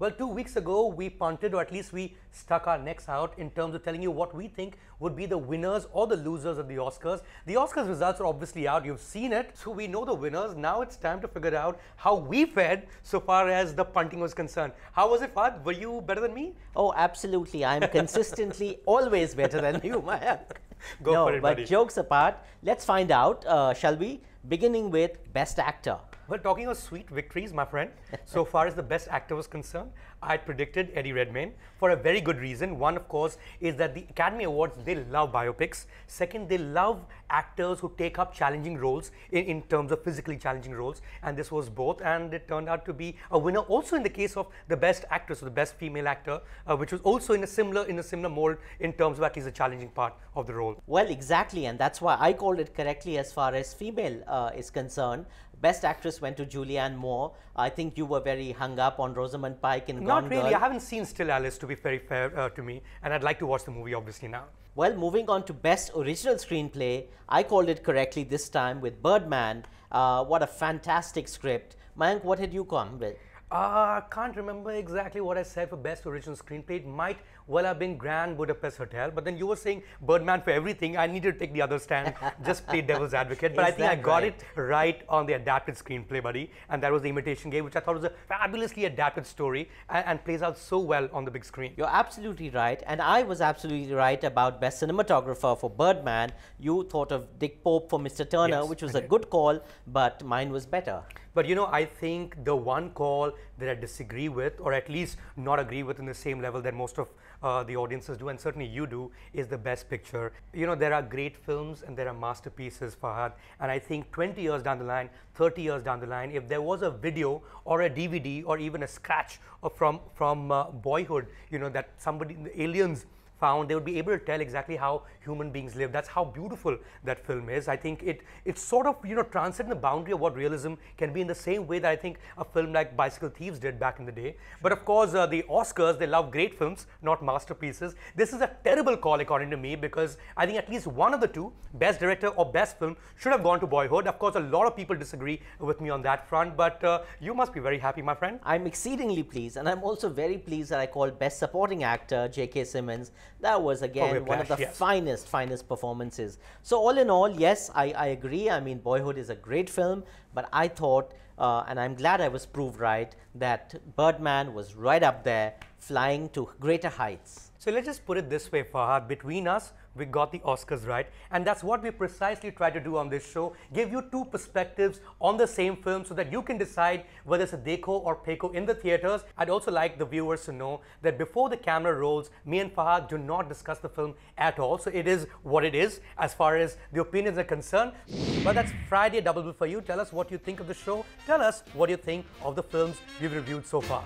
Well, 2 weeks ago, we punted, or at least we stuck our necks out in terms of telling you what we think would be the winners or the losers of the Oscars. The Oscars results are obviously out. You've seen it. So we know the winners. Now it's time to figure out how we fared so far as the punting was concerned. How was it, Fahad? Were you better than me? Oh, absolutely. I'm consistently always better than you, Mayank. Go for it, buddy. But jokes apart, let's find out, shall we? Beginning with Best Actor. Well, talking of sweet victories, my friend, so far as the best actor was concerned, I predicted Eddie Redmayne for a very good reason. One, of course, is that the Academy Awards, they love biopics. Second, they love actors who take up challenging roles in terms of physically challenging roles. And this was both, and it turned out to be a winner also in the case of the best actress, or the best female actor, which was also in a similar mold in terms of at least the challenging part of the role. Well, exactly, and that's why I called it correctly as far as female is concerned. Best actress went to Julianne Moore. I think you were very hung up on Rosamund Pike in Gone Girl. Not really. I haven't seen Still Alice, to be very fair to me, and I'd like to watch the movie obviously now. Well, moving on to Best Original Screenplay, I called it correctly this time with Birdman. What a fantastic script. Mayank, what had you come with? I can't remember exactly what I said for Best Original Screenplay. It might well have been Grand Budapest Hotel, but then you were saying Birdman for everything. I needed to take the other stand, just play devil's advocate. But I think I got it right on the adapted screenplay, buddy. And that was The Imitation Game, which I thought was a fabulously adapted story and plays out so well on the big screen. You're absolutely right. And I was absolutely right about Best Cinematographer for Birdman. You thought of Dick Pope for Mr. Turner, Yes, which was a good call, but mine was better. But you know, I think the one call that I disagree with, or at least not agree with in the same level that most of the audiences do, and certainly you do, is the Best Picture. You know, there are great films and there are masterpieces, Fahad. And I think 20 years down the line, 30 years down the line, if there was a video or a DVD or even a scratch from Boyhood, you know, that somebody, the aliens found, they would be able to tell exactly how human beings live. That's how beautiful that film is. I think it sort of, you know, transcends the boundary of what realism can be in the same way that I think a film like Bicycle Thieves did back in the day. But of course, the Oscars, they love great films, not masterpieces. This is a terrible call according to me, because I think at least one of the two, Best Director or Best Film, should have gone to Boyhood. Of course, a lot of people disagree with me on that front, but you must be very happy, my friend. I'm exceedingly pleased, and I'm also very pleased that I called Best Supporting Actor J.K. Simmons. That was again one of the finest performances. So all in all, yes, I agree. I mean, Boyhood is a great film, but I thought, and I'm glad I was proved right, that Birdman was right up there, flying to greater heights. So let's just put it this way, Fahad. Between us, we got the Oscars right. And that's what we precisely try to do on this show. Give you two perspectives on the same film so that you can decide whether it's a Dekho or Peko in the theaters. I'd also like the viewers to know that before the camera rolls, me and Fahad do not discuss the film at all. So it is what it is as far as the opinions are concerned. But that's Friday Double Bill for you. Tell us what you think of the show. Tell us what you think of the films we've reviewed so far.